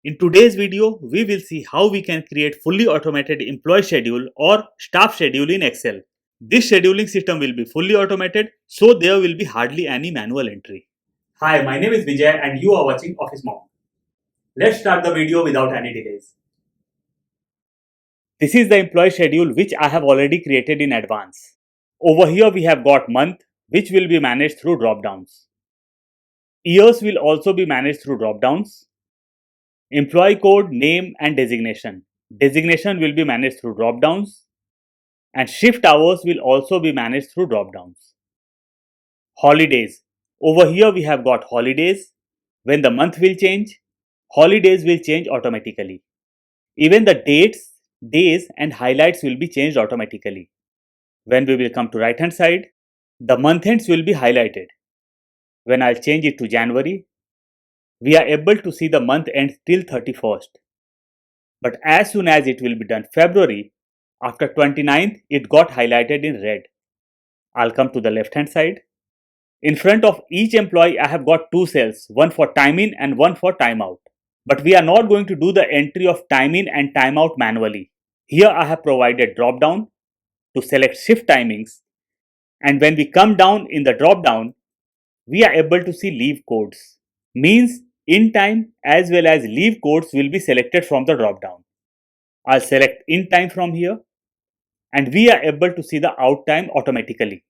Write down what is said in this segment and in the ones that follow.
In today's video, we will see how we can create fully automated employee schedule or staff schedule in Excel. This scheduling system will be fully automated, so there will be hardly any manual entry. Hi, my name is Vijay and you are watching Office Mom. Let's start the video without any delays. This is the employee schedule which I have already created in advance. Over here we have got month, which will be managed through dropdowns. Years will also be managed through dropdowns. Employee code, name and designation. Designation will be managed through dropdowns. And shift hours will also be managed through dropdowns. Holidays. Over here we have got holidays. When the month will change, holidays will change automatically. Even the dates, days and highlights will be changed automatically. When we will come to right hand side, the month ends will be highlighted. When I'll change it to January, we are able to see the month ends till 31st. But as soon as it will be done February, after 29th, it got highlighted in red. I'll come to the left hand side. In front of each employee, I have got two cells, one for time in and one for time out. But we are not going to do the entry of time in and time out manually. Here I have provided drop down to select shift timings, and when we come down in the drop down, we are able to see leave codes. Means in time as well as leave codes will be selected from the drop down. I'll select in time from here and we are able to see the out time automatically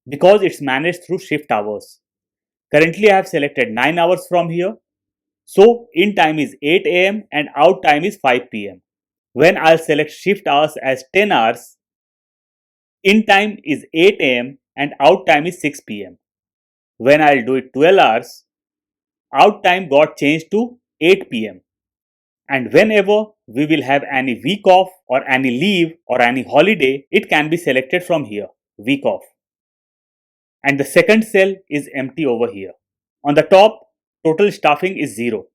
because it's managed through shift hours. Currently I have selected 9 hours from here. So in time is 8 am and out time is 5 pm. When I'll select shift hours as 10 hours, in time is 8 am and out time is 6 pm. When I'll do it 12 hours, out time got changed to 8 pm. And whenever we will have any week off or any leave or any holiday, it can be selected from here, week off. And the second cell is empty over here. On the top, total staffing is 0.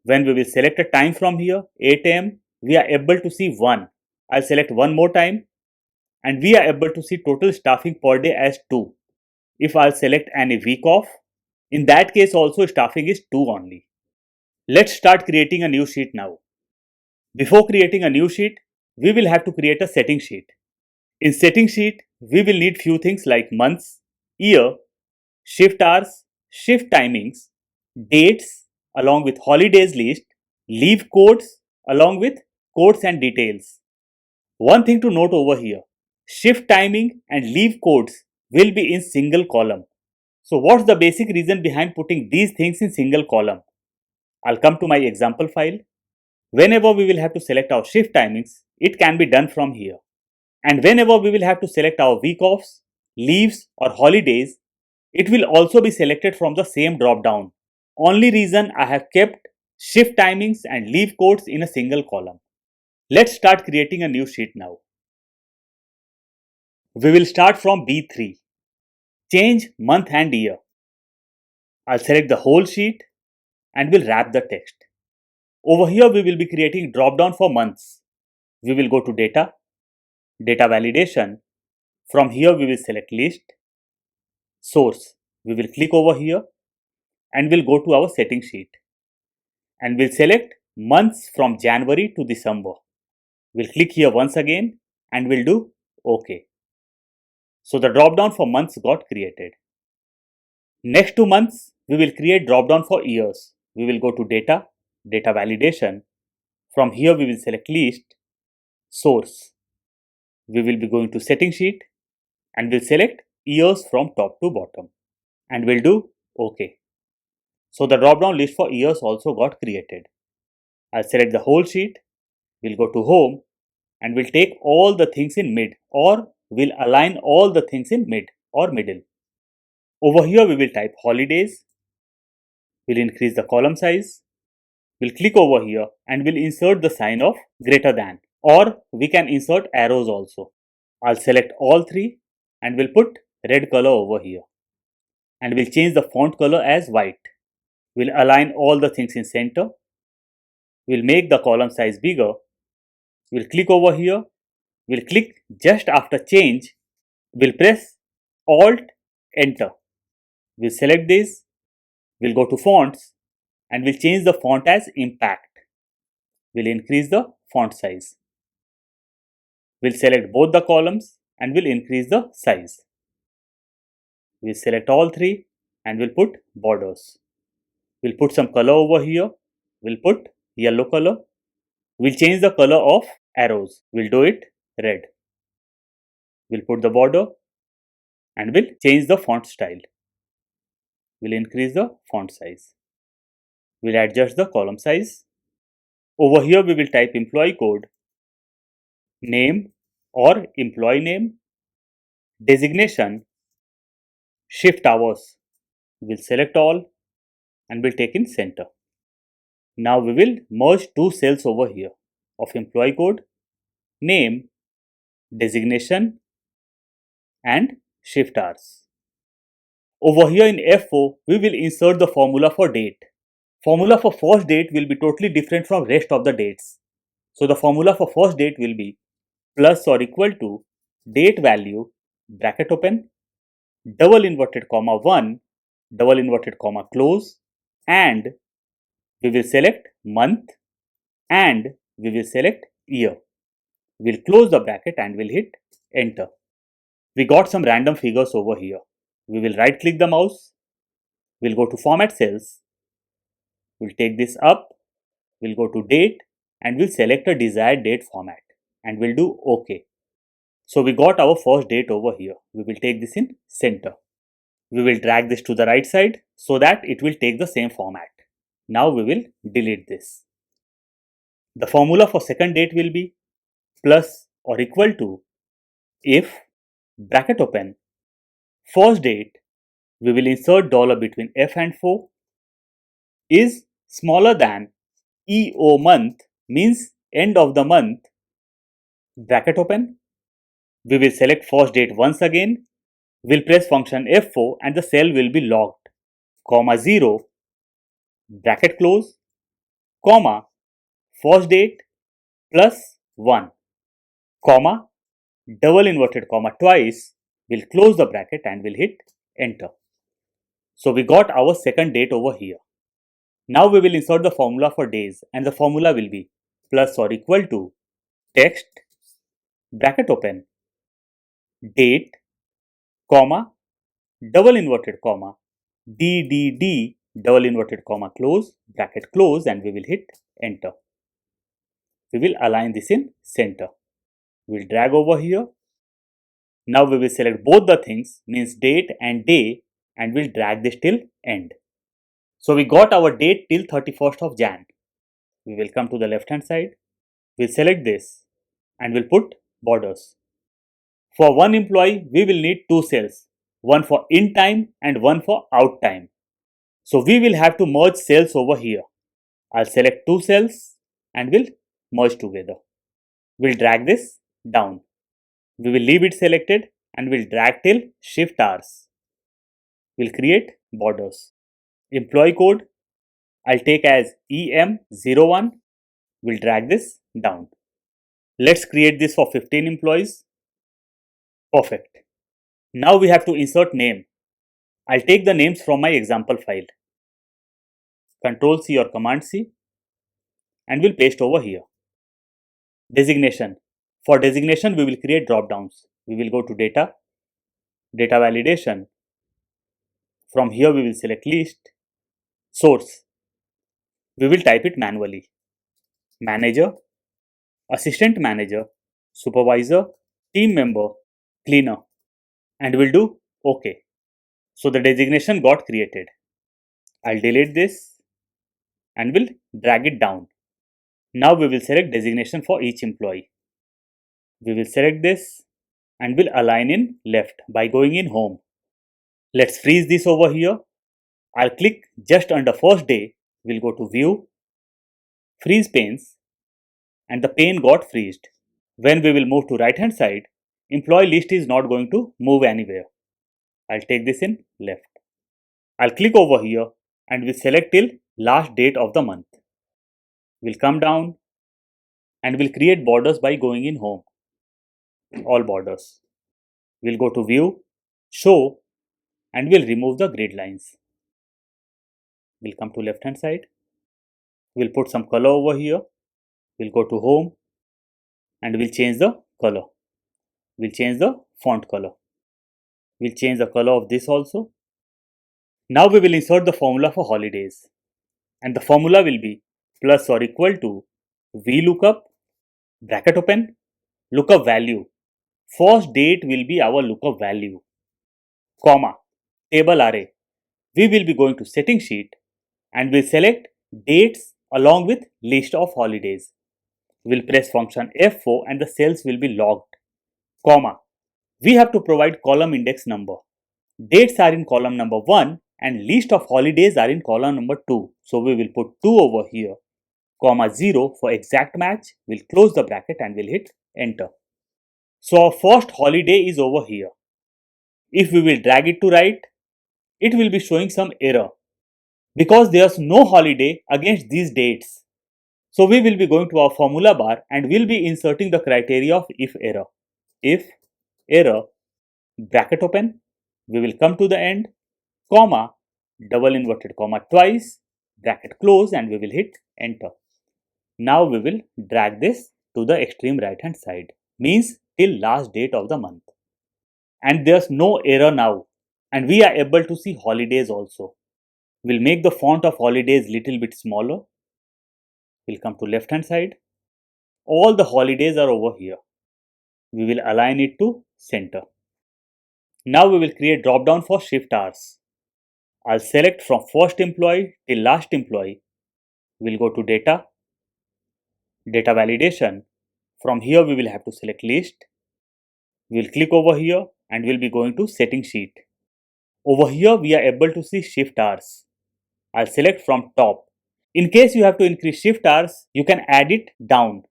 When we will select a time from here, 8 am, we are able to see 1. I'll select one more time and we are able to see total staffing per day as 2. If I'll select any week off, in that case also staffing is 2 only. Let's start creating a new sheet now. Before creating a new sheet, we will have to create a setting sheet. In setting sheet, we will need few things like months, year, shift hours, shift timings, dates along with holidays list, leave codes along with codes and details. One thing to note over here, shift timing and leave codes will be in single column. So what's the basic reason behind putting these things in single column? I'll come to my example file. Whenever we will have to select our shift timings, it can be done from here. And whenever we will have to select our week offs, leaves or holidays, it will also be selected from the same drop down. Only reason I have kept shift timings and leave codes in a single column. Let's start creating a new sheet now. We will start from B3. Change month and year. I'll select the whole sheet and will wrap the text. Over here we will be creating drop down for months. We will go to data, data validation. From here we will select list, source. We will click over here and we'll go to our setting sheet and we'll select months from January to December. We'll click here once again and we'll do OK. So the drop down for months got created. Next to months, we will create drop down for years. We will go to data, data validation. From here we will select list, source. We will be going to setting sheet and we'll select years from top to bottom and we'll do OK. So the drop down list for years also got created. I'll select the whole sheet. We'll go to home and we'll take all the things in mid, or we'll align all the things in mid or middle. Over here we will type holidays. We'll increase the column size. We'll click over here and we'll insert the sign of greater than, or we can insert arrows also. I'll select all three and we'll put red color over here and we'll change the font color as white. We'll align all the things in center. We'll make the column size bigger. We'll click over here. We'll click just after change. We'll press Alt Enter. We'll select this. We'll go to fonts and we'll change the font as impact. We'll increase the font size. We'll select both the columns and we'll increase the size. We'll select all three and we'll put borders. We'll put some color over here. We'll put yellow color. We'll change the color of arrows. We'll do it red. We'll put the border and we'll change the font style. We'll increase the font size. We'll adjust the column size. Over here we will type employee code, name or employee name, designation, shift hours. We'll select all and we'll take in center. Now we will merge two cells over here of employee code, name, designation and shift hours. Over here in F4, we will insert the formula for date. Formula for first date will be totally different from rest of the dates. So the formula for first date will be plus or equal to date value, bracket open, double inverted comma 1, double inverted comma close, and we will select month and we will select year. We'll close the bracket and we'll hit enter. We got some random figures over here. We will right click the mouse. We'll go to format cells. We'll take this up. We'll go to date and we'll select a desired date format and we'll do OK. So we got our first date over here. We will take this in center. We will drag this to the right side so that it will take the same format. Now we will delete this. The formula for second date will be plus or equal to if, bracket open, first date, we will insert dollar between F and 4, is smaller than EO month, means end of the month, bracket open. We will select first date once again. We'll press function F4 and the cell will be locked, comma 0, bracket close, comma, first date plus 1, comma, double inverted comma twice. We'll close the bracket and we'll hit enter. So we got our second date over here. Now we will insert the formula for days and the formula will be plus or equal to text, bracket open, date, comma, double inverted comma, DDD, double inverted comma close, bracket close, and we will hit enter. We will align this in center. We'll drag over here. Now we will select both the things, means date and day, and we'll drag this till end. So we got our date till 31st of Jan. We will come to the left hand side. We'll select this and we'll put borders. For one employee, we will need two cells, one for in time and one for out time. So we will have to merge cells over here. I'll select two cells and we'll merge together. We'll drag this down. We will leave it selected and we'll drag till shift hours. We'll create borders. Employee code, I'll take as EM01. We'll drag this down. Let's create this for 15 employees. Perfect. Now we have to insert name. I'll take the names from my example file. Control C or Command C and we'll paste over here. Designation. For designation, we will create drop downs. We will go to data, data validation. From here, we will select list, source. We will type it manually. Manager, assistant manager, supervisor, team member, cleaner, and we'll do OK. So the designation got created. I'll delete this and we'll drag it down. Now we will select designation for each employee. We will select this and we'll align in left by going in home. Let's freeze this over here. I'll click just under first day. We'll go to view, freeze panes, and the pane got freezed. When we will move to right hand side, employee list is not going to move anywhere. I'll take this in left. I'll click over here and we'll select till last date of the month. We'll come down and we'll create borders by going in home. All borders. We'll go to view, show, and we'll remove the grid lines. We'll come to left hand side. We'll put some color over here. We'll go to home and we'll change the color. We'll change the font color. We'll change the color of this also. Now we will insert the formula for holidays. And the formula will be plus or equal to VLOOKUP, bracket open, lookup value. First date will be our lookup value, comma, table array. We will be going to setting sheet and we'll select dates along with list of holidays. We'll press function F4 and the cells will be logged, comma. We have to provide column index number. Dates are in column number 1 and list of holidays are in column number 2. So we will put 2 over here, comma 0 for exact match. We'll close the bracket and we'll hit enter. So our first holiday is over here. If we will drag it to right, it will be showing some error because there's no holiday against these dates. So we will be going to our formula bar and we'll be inserting the criteria of if error. If error, bracket open, we will come to the end, comma, double inverted comma twice, bracket close, and we will hit enter. Now we will drag this to the extreme right hand side, means till last date of the month. And there's no error now, and we are able to see holidays also. We'll make the font of holidays little bit smaller. We'll come to left hand side. All the holidays are over here. We will align it to center. Now we will create drop down for shift hours. I'll select from first employee till last employee. We'll go to data, data validation. From here we will have to select list. We'll click over here and we'll be going to setting sheet. Over here we are able to see shift hours. I'll select from top. In case you have to increase shift hours, you can add it down.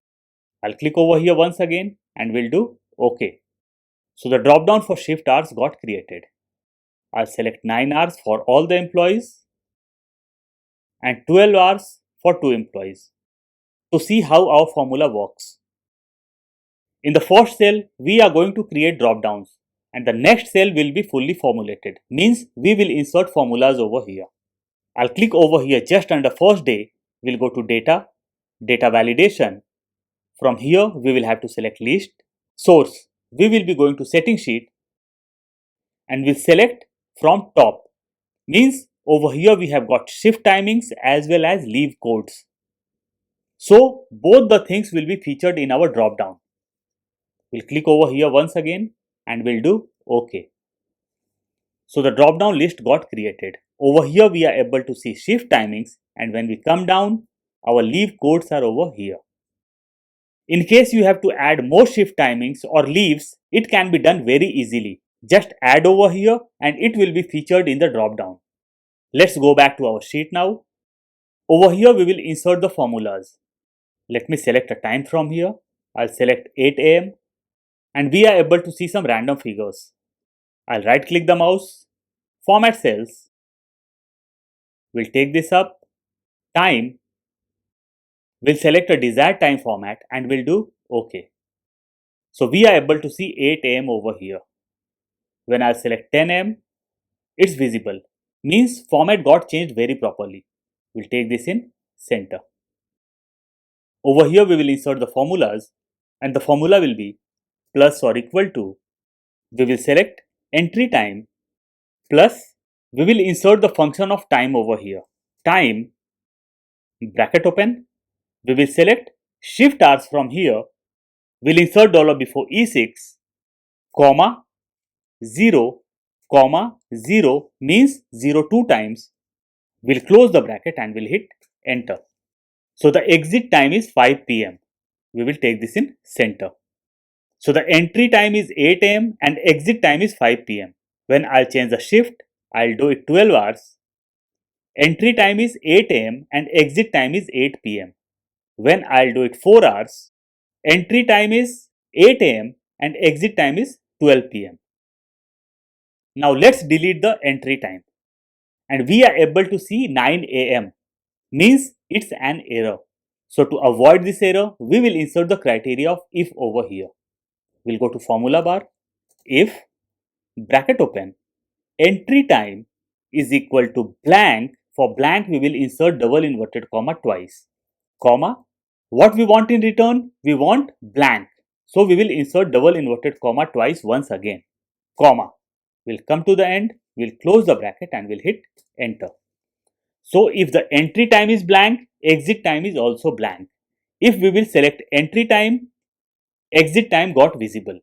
I'll click over here once again and we'll do OK. So the drop down for shift hours got created. I'll select 9 hours for all the employees and 12 hours for 2 employees to see how our formula works. In the first cell, we are going to create drop downs and the next cell will be fully formulated, means we will insert formulas over here. I'll click over here just under first day. We'll go to data, data validation. From here, we will have to select list, source. We will be going to setting sheet and we'll select from top, means over here we have got shift timings as well as leave codes. So both the things will be featured in our drop down. We'll click over here once again and we'll do OK. So the drop down list got created. Over here we are able to see shift timings, and when we come down, our leave codes are over here. In case you have to add more shift timings or leaves, it can be done very easily. Just add over here and it will be featured in the drop down. Let's go back to our sheet now. Over here we will insert the formulas. Let me select a time from here. I'll select 8 AM and we are able to see some random figures. I'll right click the mouse, format cells. We'll take this up, time. We'll select a desired time format and we'll do OK. So we are able to see 8 AM over here. When I select 10 AM, it's visible, means format got changed very properly. We'll take this in center. Over here we will insert the formulas and the formula will be plus or equal to, we will select entry time plus, we will insert the function of time over here. Time, bracket open, we will select shift hours from here. We'll insert dollar before E6, comma, 0, comma, 0 means 0 2 times. We'll close the bracket and we'll hit enter. So the exit time is 5 PM. We will take this in center. So the entry time is 8 AM and exit time is 5 PM. When I'll change the shift, I'll do it 12 hours. Entry time is 8 AM and exit time is 8 PM. When I'll do it 4 hours, entry time is 8 AM and exit time is 12 PM. Now let's delete the entry time. And we are able to see 9 AM, means it's an error. So to avoid this error, we will insert the criteria of if over here. We'll go to formula bar, if, bracket open, entry time is equal to blank. For blank, we will insert double inverted comma twice, comma, What we want in return? We want blank. So we will insert double inverted comma twice once again. Comma. We'll come to the end, we'll close the bracket and we'll hit enter. So if the entry time is blank, exit time is also blank. If we will select entry time, exit time got visible.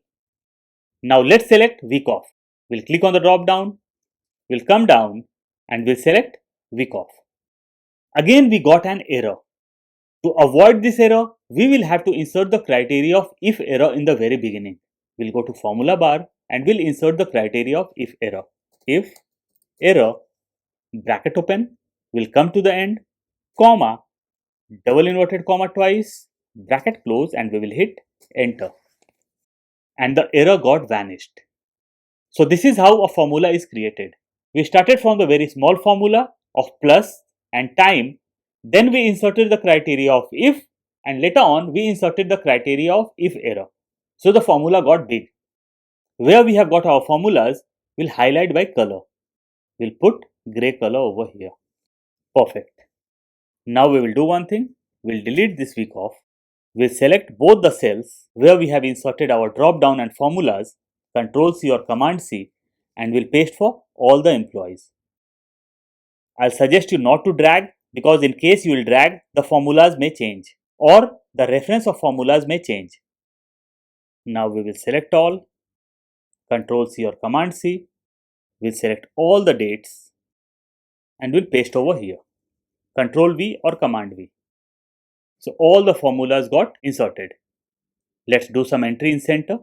Now let's select week off. We'll click on the drop down, we'll come down and we'll select week off. Again we got an error. To avoid this error, we will have to insert the criteria of if error in the very beginning. We'll go to formula bar and we'll insert the criteria of if error. If error, bracket open, we'll come to the end, comma, double inverted comma twice, bracket close and we will hit enter. And the error got vanished. So this is how a formula is created. We started from the very small formula of plus and time. Then we inserted the criteria of if and later on we inserted the criteria of if error. So the formula got big. Where we have got our formulas, we'll highlight by color. We'll put gray color over here. Perfect. Now we will do one thing. We'll delete this week off. We'll select both the cells where we have inserted our drop down and formulas, Ctrl C or Command C, and we'll paste for all the employees. I'll suggest you not to drag because in case you will drag, the formulas may change or the reference of formulas may change. Now we will select all, Ctrl C or Command C, we'll select all the dates and we'll paste over here, Ctrl V or Command V. So all the formulas got inserted. Let's do some entry in center,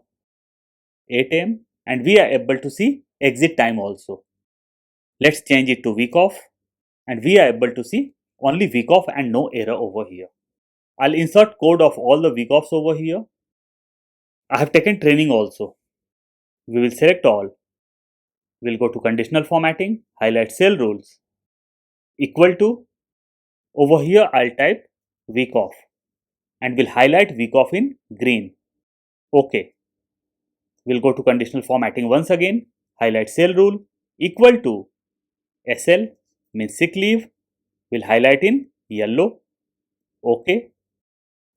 8 am, and we are able to see exit time also. Let's change it to week off and we are able to see only week off and no error over here. I'll insert code of all the week offs over here. I have taken training also. We will select all. We'll go to conditional formatting, highlight cell rules, equal to, over here I'll type week off and we'll highlight week off in green. OK. We'll go to conditional formatting once again, highlight cell rule, equal to SL means sick leave, we'll highlight in yellow. OK.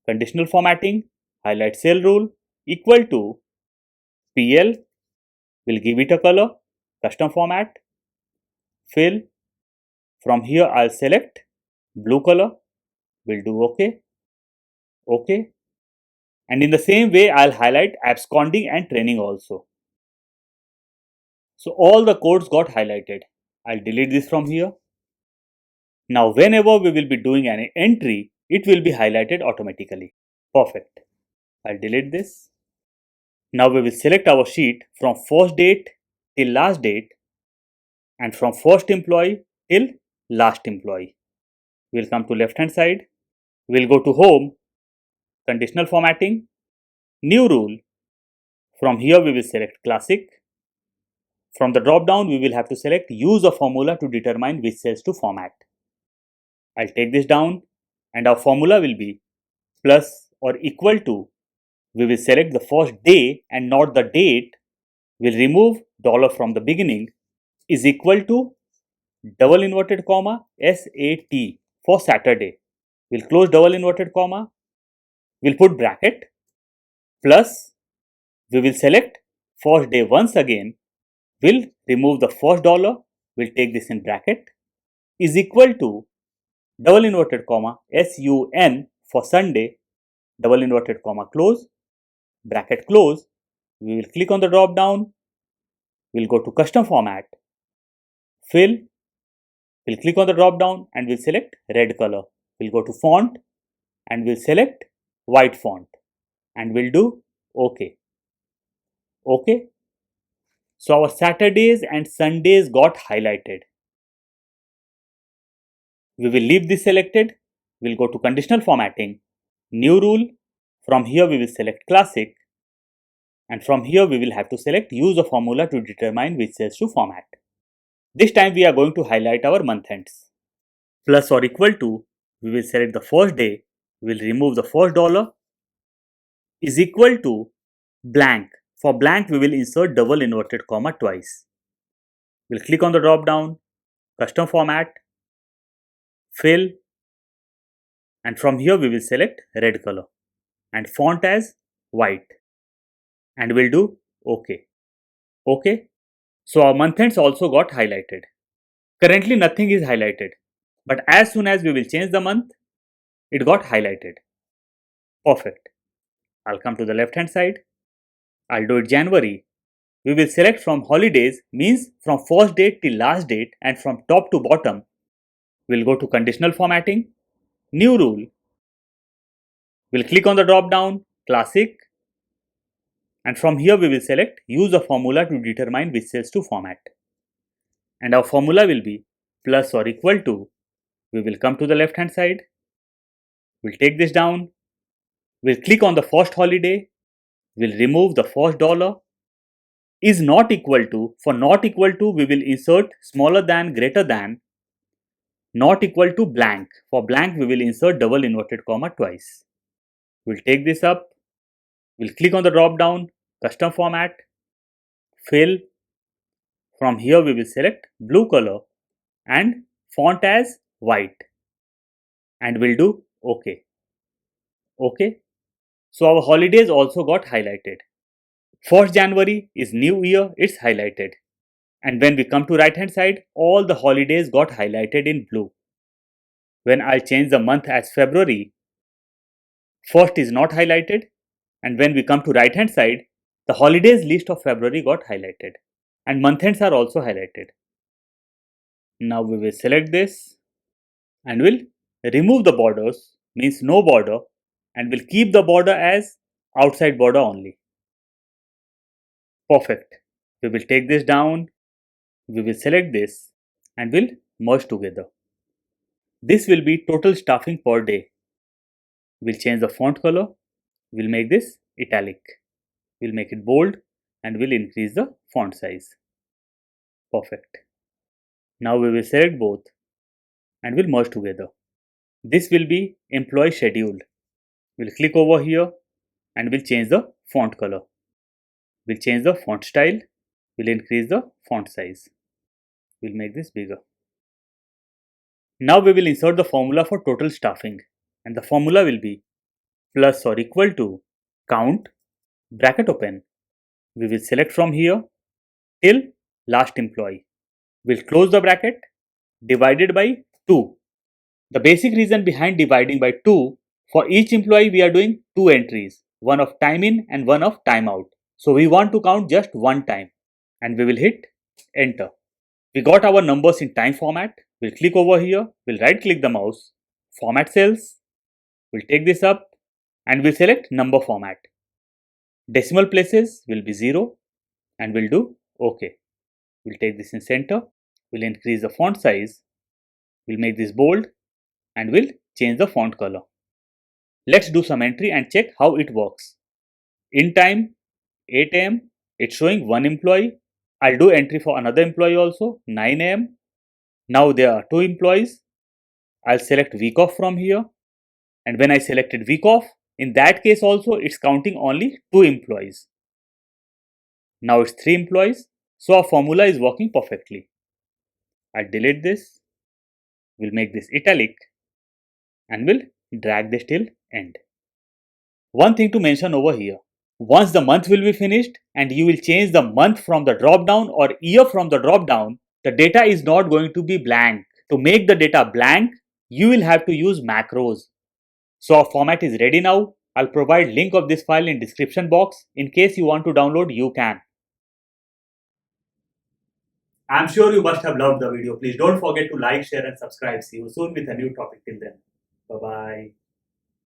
Conditional formatting, highlight cell rule, equal to PL, we'll give it a color, custom format, fill. From here I'll select blue color, we'll do OK, OK. And in the same way I'll highlight absconding and training also. So all the codes got highlighted. I'll delete this from here. Now whenever we will be doing an entry, it will be highlighted automatically. Perfect. I'll delete this. Now we will select our sheet from first date till last date and from first employee till last employee. We'll come to left hand side. We'll go to home, conditional formatting, new rule. From here we will select classic. From the drop down we will have to select use a formula to determine which cells to format. I'll take this down and our formula will be plus or equal to. We will select the first day and not the date. We'll remove dollar from the beginning is equal to double inverted comma SAT for Saturday. We'll close double inverted comma. We'll put bracket plus. We will select first day once again. We'll remove the first dollar. We'll take this in bracket is equal to double inverted comma SUN for Sunday, double inverted comma close, bracket close. We will click on the drop down. We'll go to custom format, fill. We'll click on the drop down and we'll select red color. We'll go to font and we'll select white font and we'll do OK. OK. So our Saturdays and Sundays got highlighted. We will leave this selected. We'll go to conditional formatting, new rule. From here we will select classic and from here we will have to select use a formula to determine which cells to format. This time we are going to highlight our month ends. Plus or equal to, we will select the first day, we will remove the first dollar is equal to blank. For blank we will insert double inverted comma twice. We'll click on the drop down, custom format, fill. And from here we will select red color and font as white and we'll do OK. OK. So our month ends also got highlighted. Currently nothing is highlighted, but as soon as we will change the month, it got highlighted. Perfect. I'll come to the left hand side. I'll do it January. We will select from holidays, means from first date till last date, and from top to bottom. We'll go to conditional formatting, new rule. We'll click on the drop down, classic, and from here we will select use a formula to determine which cells to format. And our formula will be plus or equal to. We will come to the left hand side. We'll take this down. We'll click on the first holiday. We'll remove the first dollar. Is not equal to. For not equal to, we will insert smaller than, greater than. Not equal to blank. For blank, we will insert double inverted comma twice. We'll take this up. We'll click on the drop down, custom format, fill. From here, we will select blue color and font as white. And we'll do OK. OK. So our holidays also got highlighted. 1st January is new year, it's highlighted. And when we come to right hand side, all the holidays got highlighted in blue. When I'll change the month as February, 1st is not highlighted, and when we come to right hand side, the holidays list of February got highlighted and month ends are also highlighted. Now we will select this and we'll remove the borders, means no border, and we'll keep the border as outside border only. Perfect. We will take this down, we will select this and we'll merge together. This will be total staffing per day. We'll change the font color. We'll make this italic. We'll make it bold and we'll increase the font size. Perfect. Now we will select both and we'll merge together. This will be employee schedule. We'll click over here and we'll change the font color. We'll change the font style. We'll increase the font size. We'll make this bigger. Now we will insert the formula for total staffing, and the formula will be plus or equal to count, bracket open. We will select from here till last employee. We'll close the bracket, divided by 2. The basic reason behind dividing by 2, for each employee we are doing 2 entries, one of time in and one of time out. So we want to count just one time and we will hit enter. We got our numbers in time format. We'll click over here, we'll right click the mouse, format cells. We'll take this up and we'll select number format. Decimal places will be 0 and we'll do OK. We'll take this in center. We'll increase the font size. We'll make this bold and we'll change the font color. Let's do some entry and check how it works. In time, 8 am, it's showing one employee. I'll do entry for another employee also, 9 am. Now there are 2 employees. I'll select week off from here. And when I selected week off, in that case also it's counting only 2 employees. Now it's 3 employees. So our formula is working perfectly. I'll delete this. We'll make this italic and we'll drag this till end. One thing to mention over here. Once the month will be finished and you will change the month from the drop down or year from the drop down, the data is not going to be blank. To make the data blank, you will have to use macros. So our format is ready now. I'll provide link of this file in description box. In case you want to download, you can. I'm sure you must have loved the video. Please don't forget to like, share and subscribe. See you soon with a new topic. Till then, bye-bye.